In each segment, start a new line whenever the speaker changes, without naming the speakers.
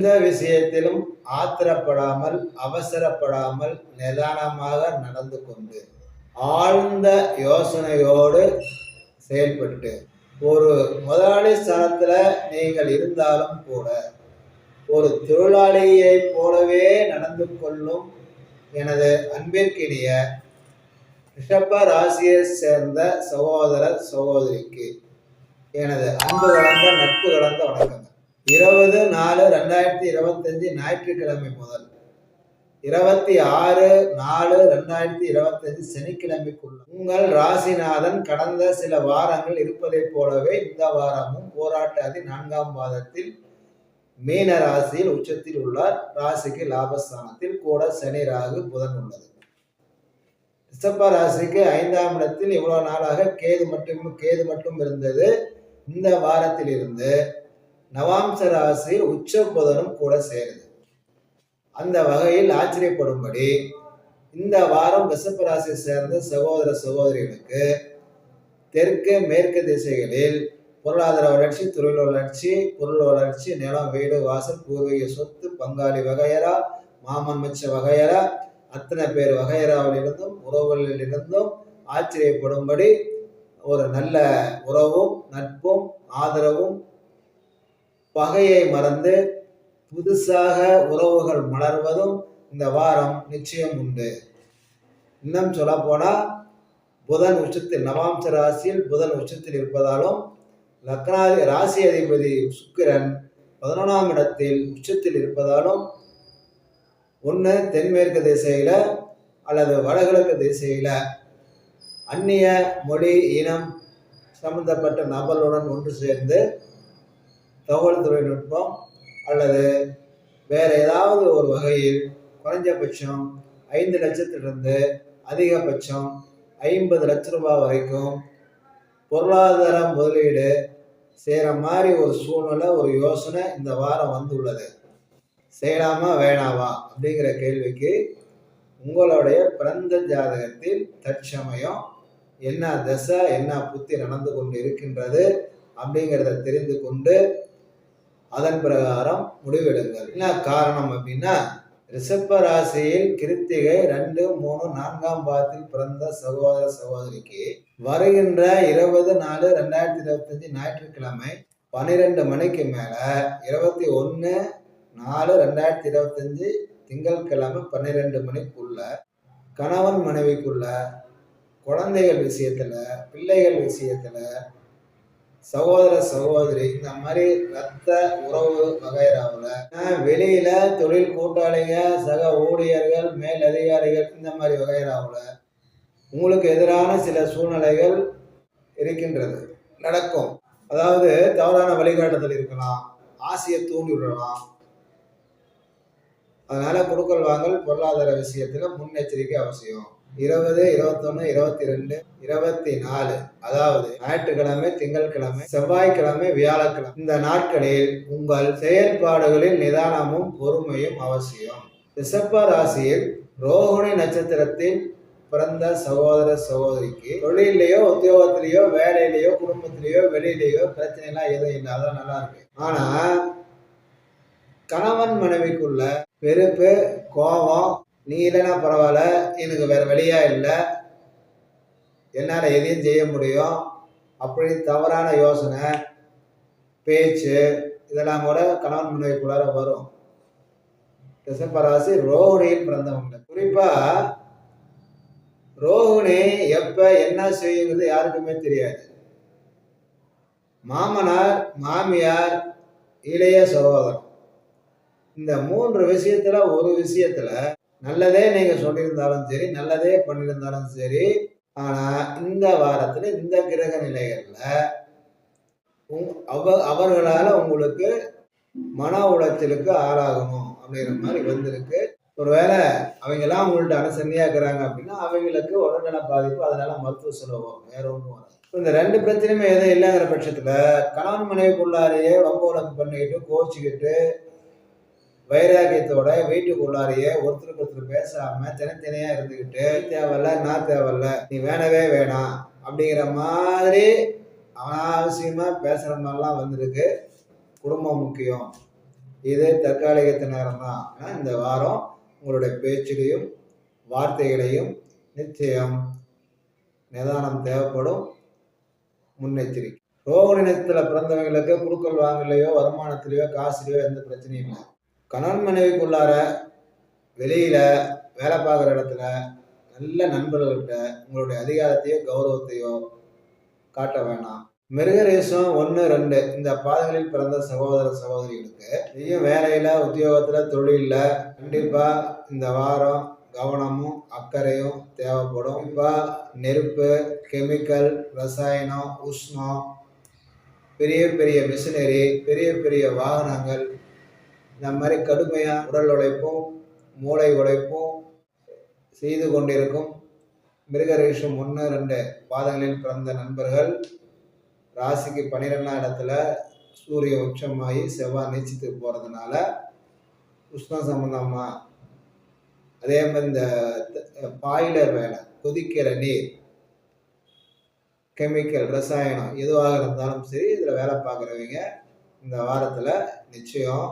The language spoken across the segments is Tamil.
எந்த விஷயத்திலும் ஆத்திரப்படாமல் அவசரப்படாமல் நிதானமாக நடந்து கொண்டு ஆழ்ந்த யோசனையோடு செயல்பட்டு ஒரு முதலாளி ஸ்தானத்துல நீங்கள் இருந்தாலும் கூட ஒரு தொழிலாளியை போலவே நடந்து கொள்ளும் எனது அன்பிற்கினிய ரிஷப ராசியை சேர்ந்த சகோதர சகோதரிக்கு எனது அன்பு கலந்த நட்பு கலந்த வணக்கங்கள். 20/4/2025 ஞாயிற்றுக்கிழமை முதல் 26/4/2025 சனிக்கிழமைக்குள்ள உங்கள் ராசிநாதன் கடந்த சில வாரங்கள் இருப்பதைப் போலவே இந்த வாரமும் போராட்டாதி 4ஆம் பாதத்தில் மீன ராசியில் உச்சத்தில் உள்ளார். ராசிக்கு லாபஸ்தானத்தில் கூட சனி ராகு புதன் உள்ளது. ரிஷப ராசிக்கு 5ஆம் இடத்தில் இவ்வளவு நாளாக கேது மட்டும் இருந்தது. இந்த வாரத்தில் இருந்து நவாம்ச ராசியில் உச்ச புதனும் கூட சேருது. அந்த வகையில் ஆச்சரியப்படும்படி இந்த வாரம் ரிஷப ராசியை சேர்ந்த சகோதர சகோதரிகளுக்கு தெற்கு மேற்கு திசைகளில் பொருளாதார வளர்ச்சி, தொழில் வளர்ச்சி, பொருள் வளர்ச்சி, நிலம், வீடு, வாசல், பூர்வீக சொத்து, பங்காளி வகையரா, மாமன் மச்ச வகையரா, அத்தனை பேர் வகையராவிலிருந்தும் உறவுகளிலிருந்தும் ஆச்சரியப்படும்படி ஒரு நல்ல உறவும் நட்பும் ஆதரவும் பகையை மறந்து புதுசாக உறவுகள் மலர்வதும் இந்த வாரம் நிச்சயம் உண்டு. இன்னும் சொல்ல போனா புதன் உச்சத்தில் நவாம்ச ராசியில் புதன் உச்சத்தில் இருப்பதாலும் லக்னாதி ராசி அதிபதி சுக்கிரன் 11ஆம் இடத்தில் உச்சத்தில் இருப்பதாலும் ஒன்று தென்மேற்கு திசையில அல்லது வடகிழக்கு திசையில அந்நிய மொழி இனம் சம்பந்தப்பட்ட நபர்களுடன் ஒன்று சேர்ந்து தகவல் தொழில்நுட்பம் அல்லது வேற ஏதாவது ஒரு வகையில் குறைஞ்சபட்சம் 5 லட்சத்திலிருந்து அதிகபட்சம் 50 லட்ச ரூபாய் வரைக்கும் பொருளாதார முதலீடு செய்கிற மாதிரி ஒரு சூழ்நிலை, ஒரு யோசனை இந்த வாரம் வந்துள்ளது. செய்யலாமா வேணாவா அப்படிங்கிற கேள்விக்கு உங்களுடைய பிறந்த ஜாதகத்தில் தற்சமயம் என்ன தசை என்ன புத்தி நடந்து கொண்டு இருக்கின்றது அப்படிங்கிறத தெரிந்து கொண்டு அதன் பிரகாரம் முடிவெடுங்கள். என்ன காரணம் அப்படின்னா, ரிஷப ராசியில் கிருத்திகை 2, 3, 4ஆம் பாதத்தில் பிறந்த சகோதர சகோதரிக்கு வருகின்ற 20/4/2025 ஞாயிற்றுக்கிழமை 12 மணிக்கு மேல 21/4/2025 திங்கட்கிழமை 12 மணிக்குள்ள கணவன் மனைவிக்குள்ள குழந்தைகள் விஷயத்துல, பிள்ளைகள் விஷயத்துல, சகோதர சகோதரி இந்த மாதிரி ரத்த உறவு வகைராவில் வெளியில தொழில் கூட்டாளிங்க, சக ஊழியர்கள், மேல் அதிகாரிகள் இந்த மாதிரி வகைராவில் உங்களுக்கு எதிரான சில சூழ்நிலைகள் இருக்கின்றது, நடக்கும். அதாவது தவறான வழிகாட்டுதல் இருக்கலாம், ஆசையை தூண்டி விடலாம். அதனால கொடுக்கல் வாங்கல் பொருளாதார விஷயத்துல முன்னெச்சரிக்கை அவசியம். 20, 21, 22, 24 அதாவது ஞாயிற்றுக்கிழமை, திங்கட்கிழமை, செவ்வாய்க்கிழமை, வியாழக்கிழமை இந்த நாட்களில் உங்கள் செயல்பாடுகளில் நிதானமும் பொறுமையும் அவசியம். ரிஷப ராசியில் ரோகிணி நட்சத்திரத்தில் பிறந்த சகோதர சகோதரிக்கு தொழிலையோ உத்தியோகத்திலேயோ வேலையிலேயோ குடும்பத்திலேயோ வெளியிலேயோ பிரச்சனை எல்லாம் எதுவும் இல்லை, அதான் நல்லா இருக்கு. ஆனா கணவன் மனைவிக்குள்ள வெறுப்பு, கோபம், நீ இல்லைன்னா பரவாயில்ல, எனக்கு வேற வழியா இல்லை, என்னால் எதையும் செய்ய முடியும் அப்படி தவறான யோசனை பேச்சு இதெல்லாம் கூட கணவன் மனைவிக்குள்ளார வரும். ரிஷப ராசி ரோகிணியில் பிறந்தவங்க, குறிப்பா ரோகிணி எப்ப என்ன செய்யுங்கிறது யாருக்குமே தெரியாது. மாமனார், மாமியார், இளைய சகோதரன் இந்த 3 விஷயத்துல ஒரு விஷயத்துல நல்லதே நீங்க சொல்லியிருந்தாலும் சரி, நல்லதே பண்ணியிருந்தாலும் சரி, ஆனா இந்த வாரத்துல இந்த கிரக நிலைகள்ல அவர்களால உங்களுக்கு மன உளைச்சலுக்கு ஆளாகணும் அப்படிங்கிற மாதிரி வந்திருக்கு. ஒருவேளை அவங்க எல்லாம் உங்கள்ட்ட அனுசரணையா இருக்கிறாங்க அப்படின்னா அவங்களுக்கு உடல்நல பாதிப்பு, அதனால மருத்துவ செலவு வரும், வேற ஒன்றும் வரும். இந்த 2 பிரச்சனையுமே எதுவும் இல்லைங்கிற பட்சத்துல கணவன் மனைவிக்குள்ளாரையே வம்பு வழக்கு பண்ணிக்கிட்டு கோச்சிக்கிட்டு வைராகியத்தோட வீட்டுக்குள்ளாரையே ஒருத்தருக்கு ஒருத்தர் பேசாம தனித்தனியா இருந்துக்கிட்டு தேவையில்ல நான் தேவையில்ல நீ வேணவே வேணாம் அப்படிங்கிற மாதிரி அனாவசியமா பேசுற மாதிரிலாம் வந்திருக்கு. குடும்பம் முக்கியம், இது தற்காலிகத்து நேரம் தான். ஆனால் இந்த வாரம் உங்களுடைய பேச்சிலையும் வார்த்தைகளையும் நிச்சயம் நிதானம் தேவைப்படும். முன்னெச்சரிக்கை. ரோகிணி நட்சத்திரத்தில் பிறந்தவங்களுக்கு குடுக்கல் வாங்கலையோ வருமானத்திலேயோ காசுலையோ எந்த பிரச்சனையும் இல்லை. கணவன் மனைவிக்குள்ளார வெளியில வேலை பார்க்குற இடத்துல நல்ல நண்பர்கள்கிட்ட உங்களுடைய அதிகாரத்தையோ கௌரவத்தையோ காட்ட வேணாம். மிருகரேசம் 1, 2 இந்த பாதங்களில் பிறந்த சகோதர சகோதரிகளுக்கு நீயும் வேலையில உத்தியோகத்துல தொழில கண்டிப்பா இந்த வாரம் கவனமும் அக்கறையும் தேவைப்படும். இப்போ நெருப்பு, கெமிக்கல், ரசாயனம், உஷ்ணம், பெரிய பெரிய மிஷினரி, பெரிய பெரிய வாகனங்கள், இந்த மாதிரி கடுமையாக உடல் உழைப்பும் மூளை உழைப்பும் செய்து கொண்டிருக்கும் மிருகரேஷம் 1, 2 பாதங்களில் பிறந்த நண்பர்கள் ராசிக்கு 12ஆம் இடத்துல சூரிய உச்சமாகி செவ்வாய் நீச்சத்துக்கு போகிறதுனால உஷ்ணம் சம்பந்தமா, அதே மாதிரி இந்த பாய்லர் வேலை, கொதிக்கிற நீர், கெமிக்கல், ரசாயனம் எதுவாக இருந்தாலும் சரி இதில் வேலை பார்க்குறவங்க இந்த வாரத்தில் நிச்சயம்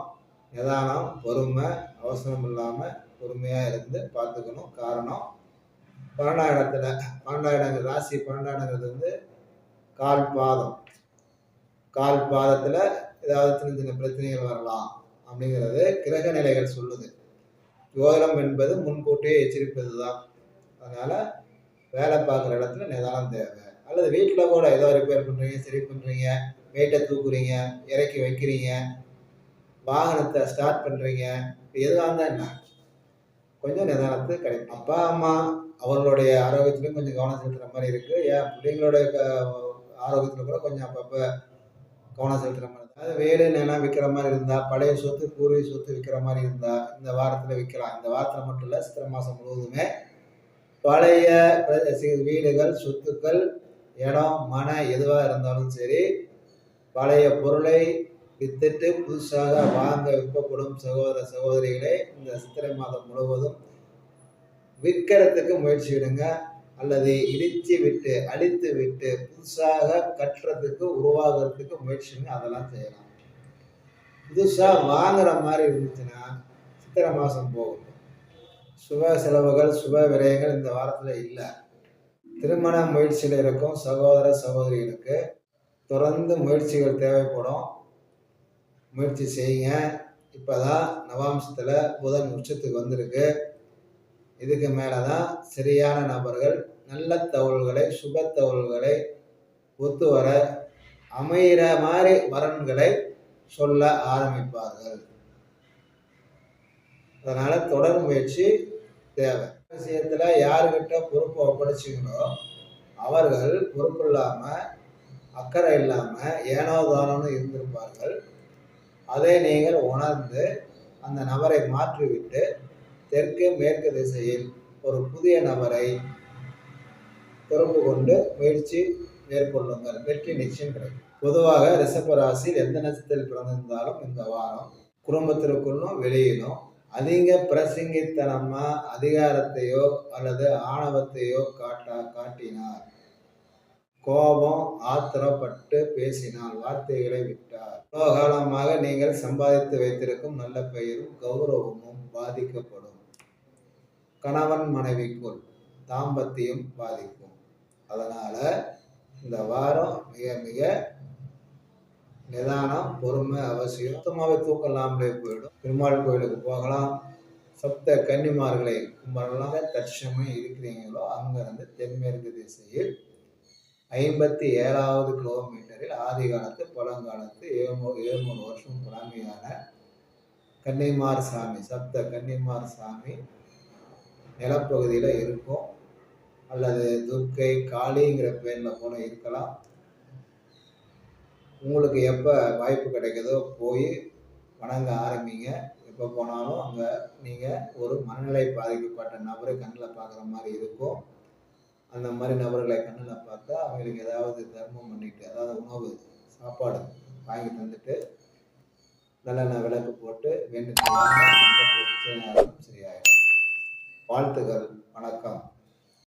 நிதானம், பொறுமை, அவசரம் இல்லாமல் பொறுமையாக இருந்து பார்த்துக்கணும். காரணம் 12ஆம் இடத்துல 12ஆம் இடங்கள் ராசி 12ஆம் இடங்கிறது வந்து கால் பாதத்தில் ஏதாவது சின்ன சின்ன பிரச்சனைகள் வரலாம் அப்படிங்கிறது கிரக நிலைகள் சொல்லுது. ஜோதிடம் என்பது முன்கூட்டியே எச்சரிப்பது தான். அதனால் வேலை பார்க்குற இடத்துல நிதானம் தேவை. அல்லது வீட்டில் கூட ஏதோ ரிப்பேர் பண்ணுறீங்க, சரி பண்ணுறீங்க, வெயிட்டை தூக்குறீங்க, இறக்கி வைக்கிறீங்க, வாகனத்தை ஸ்டார்ட் பண்ணுறீங்க, எதுவாக இருந்தால் என்ன கொஞ்சம் நிதானத்து கிடைக்கும். அப்பா அம்மா அவர்களுடைய ஆரோக்கியத்துலையும் கொஞ்சம் கவனம் செலுத்துகிற மாதிரி இருக்குது. ஏன் பிள்ளைங்களுடைய ஆரோக்கியத்தில் கூட கொஞ்சம் அப்பப்போ கவனம் செலுத்துகிற மாதிரி. அதாவது வீடு நிலம் விற்கிற மாதிரி இருந்தால், பழைய சொத்து பூர்வீக சொத்து விற்கிற மாதிரி இருந்தால் இந்த வாரத்தில் விற்கலாம். இந்த வாரத்தில் மட்டும் இல்லை, சித்திரை மாதம் முழுவதுமே பழைய வீடுகள், சொத்துக்கள், இடம், மனை எதுவாக இருந்தாலும் சரி பழைய பொருளை வித்துட்டு புதுசாக வாங்க விற்கப்படும் சகோதர சகோதரிகளே இந்த சித்திரை மாதம் முழுவதும் விற்கிறதுக்கு முயற்சி விடுங்க. அல்லது இடித்து விட்டு அழித்து விட்டு புதுசாக கட்டுறதுக்கு உருவாகிறதுக்கு முயற்சிங்க. அதெல்லாம் செய்யலாம். புதுசாக வாங்குற மாதிரி இருந்துச்சுன்னா சித்திரை மாதம் போகும். சுப செலவுகள், சுப விரயங்கள் இந்த வாரத்தில் இல்லை. திருமண முயற்சியில் இருக்கும் சகோதர சகோதரிகளுக்கு தொடர்ந்து முயற்சிகள் தேவைப்படும். முயற்சி செய்யுங்க. இப்போ தான் நவாம்சத்தில் புதன் உச்சத்துக்கு வந்திருக்கு. இதுக்கு மேலே தான் சரியான நபர்கள் நல்ல தகவல்களை, சுப தகவல்களை, ஒத்து வர அமைகிற மாதிரி வரன்களை சொல்ல ஆரம்பிப்பார்கள். அதனால் தொடர் முயற்சி தேவை. விஷயத்தில் யாருக்கிட்ட பொறுப்பை ஒப்படைச்சிங்களோ அவர்கள் பொறுப்பு இல்லாமல், அக்கறை இல்லாமல், ஏனோ தானோன்னு இருந்திருப்பார்கள். அதை நீங்கள் உணர்ந்து அந்த நபரை மாற்றிவிட்டு தெற்கு மேற்கு திசையில் ஒரு புதிய நபரை தொடர்பு கொண்டு முயற்சி மேற்கொள்ளுங்கள். வெற்றி நிச்சயம் கிடைக்கும். பொதுவாக ரிஷப ராசியில் எந்த நட்சத்திரத்தில் பிறந்திருந்தாலும் இந்த வாரம் குடும்பத்திற்குள்ளும் வெளியிலும் அதிக பிரசங்கித்தனமா அதிகாரத்தையோ அல்லது ஆணவத்தையோ காட்டினார், கோபம் ஆத்திரப்பட்டு பேசினால், வார்த்தைகளை விட்டார், காலமாக நீங்கள் சம்பாதித்து வைத்திருக்கும் நல்ல பெயரும் கௌரவமும் பாதிக்கப்படும். கணவன் மனைவிக்குள் தாம்பத்தியம் பாதிக்கும். அதனால இந்த வாரம் மிக மிக நிதானம், பொறுமை அவசியம். சுத்தமாகவே தூக்கலாமலே போயிடும். பெருமாள் கோயிலுக்கு போகலாம். சப்த கன்னிமார்களை கும்பலாம். தற்சமயம் இருக்கிறீங்களோ அங்கிருந்து தென்மேற்கு திசையில் 57வது கிலோமீட்டரில் ஆதி காலத்து பழங்காலத்து 700 வருஷம் பழமையான கன்னிமார் சாமி, சப்த கன்னிமார் சாமி நிலப்பகுதியில் இருக்கும். அல்லது துர்க்கை, காளிங்கிற பேரில் போல இருக்கலாம். உங்களுக்கு எப்போ வாய்ப்பு கிடைக்குதோ போய் வணங்க ஆரம்பிங்க. எப்போ போனாலும் அங்கே நீங்கள் ஒரு மனநிலை பாதிக்கப்பட்ட நபரை கண்ணில் பார்க்குற மாதிரி இருக்கும். அந்த மாதிரி நபர்களை கண்ணில் பார்த்தா அவங்களுக்கு ஏதாவது தர்மம் பண்ணிட்டு, அதாவது உணவு சாப்பாடு வாங்கி தந்துட்டு நல்லெண்ணெய் விளக்கு போட்டு வேண்டுதல் சரியாயிடும். வாழ்த்துக்கள். வணக்கம்.